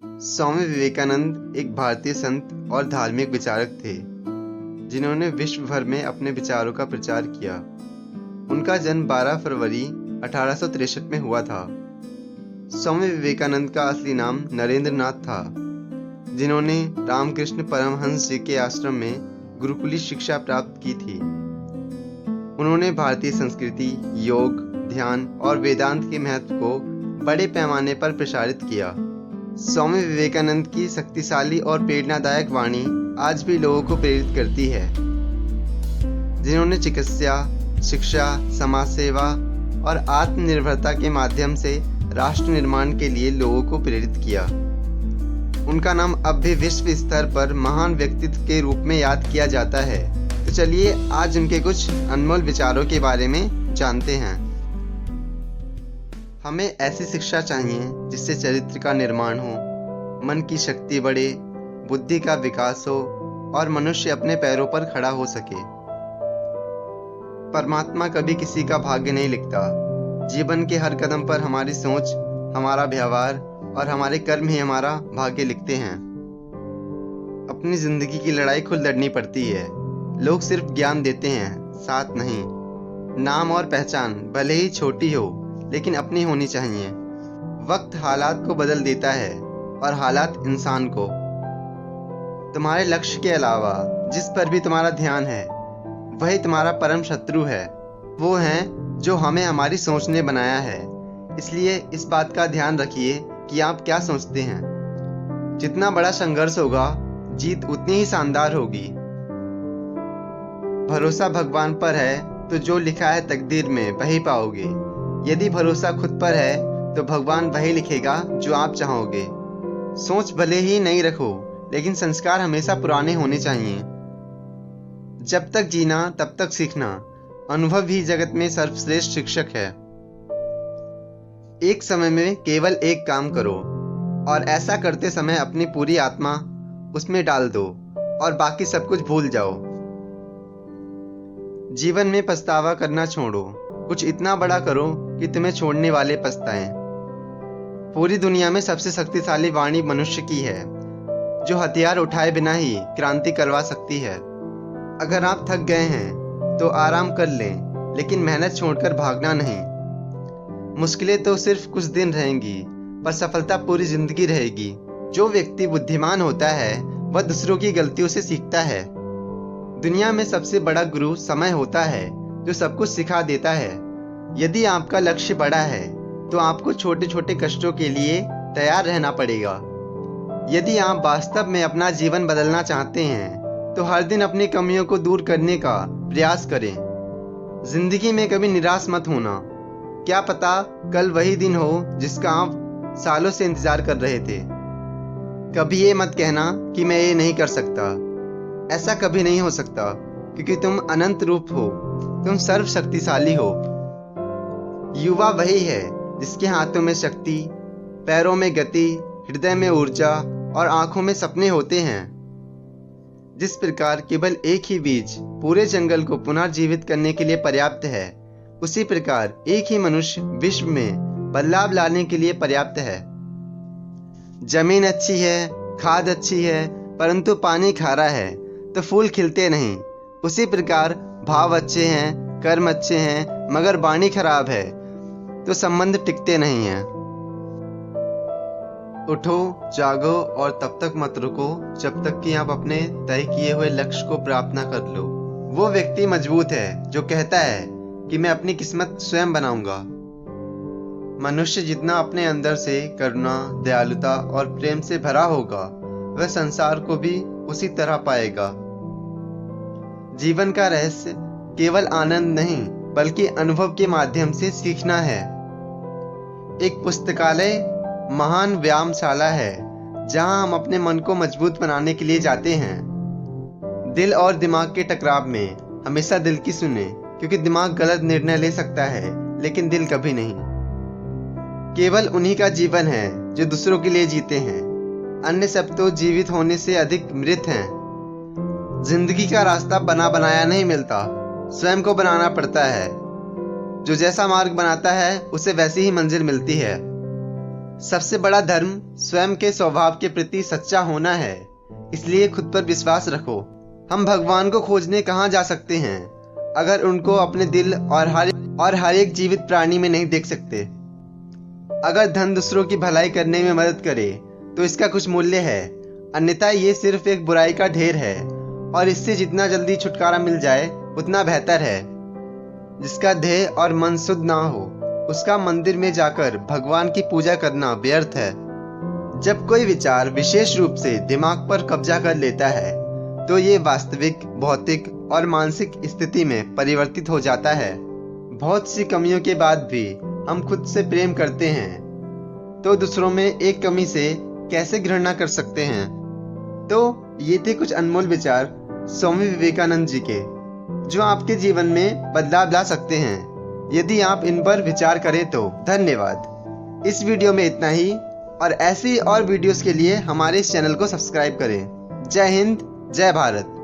स्वामी विवेकानंद एक भारतीय संत और धार्मिक विचारक थे जिन्होंने विश्व भर में अपने विचारों का प्रचार किया। उनका जन्म 12 फरवरी 1863 में हुआ था। स्वामी विवेकानंद का असली नाम नरेंद्र नाथ था, जिन्होंने रामकृष्ण परमहंस जी के आश्रम में गुरुकुली शिक्षा प्राप्त की थी। उन्होंने भारतीय संस्कृति, योग, ध्यान और वेदांत के महत्व को बड़े पैमाने पर प्रसारित किया। स्वामी विवेकानंद की शक्तिशाली और प्रेरणादायक वाणी आज भी लोगों को प्रेरित करती है, जिन्होंने चिकित्सा, शिक्षा, समाज सेवा और आत्मनिर्भरता के माध्यम से राष्ट्र निर्माण के लिए लोगों को प्रेरित किया। उनका नाम अब भी विश्व स्तर पर महान व्यक्तित्व के रूप में याद किया जाता है। तो चलिए आज उनके कुछ अनमोल विचारों के बारे में जानते हैं। हमें ऐसी शिक्षा चाहिए जिससे चरित्र का निर्माण हो, मन की शक्ति बढ़े, बुद्धि का विकास हो और मनुष्य अपने पैरों पर खड़ा हो सके। परमात्मा कभी किसी का भाग्य नहीं लिखता। जीवन के हर कदम पर हमारी सोच, हमारा व्यवहार और हमारे कर्म ही हमारा भाग्य लिखते हैं। अपनी जिंदगी की लड़ाई खुद लड़नी पड़ती है। लोग सिर्फ ज्ञान देते हैं, साथ नहीं। नाम और पहचान भले ही छोटी हो, लेकिन अपनी होनी चाहिए। वक्त हालात को बदल देता है और हालात इंसान को। तुम्हारे लक्ष्य के अलावा जिस पर भी तुम्हारा ध्यान है, वही तुम्हारा परम शत्रु है। वो है जो हमें हमारी सोच ने बनाया है। इसलिए इस बात का ध्यान रखिए कि आप क्या सोचते हैं। जितना बड़ा संघर्ष होगा, जीत उतनी ही शानदार होगी। भरोसा भगवान पर है तो जो लिखा है तकदीर में वही पाओगे। यदि भरोसा खुद पर है तो भगवान वही लिखेगा जो आप चाहोगे। सोच भले ही नई रखो, लेकिन संस्कार हमेशा पुराने होने चाहिए। जब तक जीना तब तक सीखना। अनुभव ही जगत में सर्वश्रेष्ठ शिक्षक है। एक समय में केवल एक काम करो और ऐसा करते समय अपनी पूरी आत्मा उसमें डाल दो और बाकी सब कुछ भूल जाओ। जीवन में पछतावा करना छोड़ो। कुछ इतना बड़ा करो कि तुम्हें छोड़ने वाले पछताएं। पूरी दुनिया में सबसे शक्तिशाली वाणी मनुष्य की है, जो हथियार उठाए बिना ही क्रांति करवा सकती है। अगर आप थक गए हैं तो आराम कर लें, लेकिन मेहनत छोड़कर भागना नहीं। मुश्किलें तो सिर्फ कुछ दिन रहेंगी, पर सफलता पूरी जिंदगी रहेगी। जो व्यक्ति बुद्धिमान होता है वह दूसरों की गलतियों से सीखता है। दुनिया में सबसे बड़ा गुरु समय होता है, जो सब कुछ सिखा देता है। यदि आपका लक्ष्य बड़ा है तो आपको छोटे छोटे कष्टों के लिए तैयार रहना पड़ेगा। यदि आप वास्तव में अपना जीवन बदलना चाहते हैं तो हर दिन अपनी कमियों को दूर करने का प्रयास करें। जिंदगी में कभी निराश मत होना। क्या पता कल वही दिन हो जिसका आप सालों से इंतजार कर रहे थे। कभी ये मत कहना कि मैं ये नहीं कर सकता। ऐसा कभी नहीं हो सकता, क्योंकि तुम अनंत रूप हो। तुम सर्वशक्तिशाली हो। युवा वही है जिसके हाथों में शक्ति, पैरों में गति, हृदय में ऊर्जा और आंखों में सपने होते हैं। जिस प्रकार केवल एक ही बीज पूरे जंगल को पुनर्जीवित करने के लिए पर्याप्त है, उसी प्रकार एक ही मनुष्य विश्व में बदलाव लाने के लिए पर्याप्त है। जमीन अच्छी है, खाद अच्छी है, परंतु पानी खारा है तो फूल खिलते नहीं। उसी प्रकार भाव अच्छे हैं, कर्म अच्छे हैं, मगर वाणी खराब है तो संबंध टिकते नहीं हैं। उठो, जागो और तब तक मत रुको जब तक कि आप अपने तय किए हुए लक्ष्य को प्राप्त न कर लो। वो व्यक्ति मजबूत है जो कहता है कि मैं अपनी किस्मत स्वयं बनाऊंगा। मनुष्य जितना अपने अंदर से करुणा, दयालुता और प्रेम से भरा होगा, वह संसार को भी उसी तरह पाएगा। जीवन का रहस्य केवल आनंद नहीं, बल्कि अनुभव के माध्यम से सीखना है। एक पुस्तकालय महान व्यायामशाला है, जहां हम अपने मन को मजबूत बनाने के लिए जाते हैं। दिल और दिमाग के टकराव में हमेशा दिल की सुने, क्योंकि दिमाग गलत निर्णय ले सकता है, लेकिन दिल कभी नहीं। केवल उन्हीं का जीवन है जो दूसरों के लिए जीते हैं। अन्य सब तो जीवित होने से अधिक मृत हैं। जिंदगी का रास्ता बना बनाया नहीं मिलता, स्वयं को बनाना पड़ता है। जो जैसा मार्ग बनाता है उसे वैसी ही मंजिल मिलती है। सबसे बड़ा धर्म स्वयं के स्वभाव के प्रति सच्चा होना है, इसलिए खुद पर विश्वास रखो। हम भगवान को खोजने कहाँ जा सकते हैं अगर उनको अपने दिल और हर एक जीवित प्राणी में नहीं देख सकते। अगर धन दूसरों की भलाई करने में मदद करे तो इसका कुछ मूल्य है, अन्यथा ये सिर्फ एक बुराई का ढेर है और इससे जितना जल्दी छुटकारा मिल जाए उतना बेहतर है। जिसका देह और मन शुद्ध ना हो उसका मंदिर में जाकर भगवान की पूजा करना व्यर्थ है। जब कोई विचार विशेष रूप से दिमाग पर कब्जा कर लेता है तो ये वास्तविक, भौतिक और मानसिक स्थिति में परिवर्तित हो जाता है। बहुत सी कमियों के बाद भी हम खुद से प्रेम करते हैं तो दूसरों में एक कमी से कैसे घृणा कर सकते हैं। तो ये थे कुछ अनमोल विचार स्वामी विवेकानंद जी के, जो आपके जीवन में बदलाव ला सकते हैं यदि आप इन पर विचार करें तो। धन्यवाद। इस वीडियो में इतना ही, और ऐसी और वीडियोस के लिए हमारे इस चैनल को सब्सक्राइब करें। जय हिंद, जय भारत।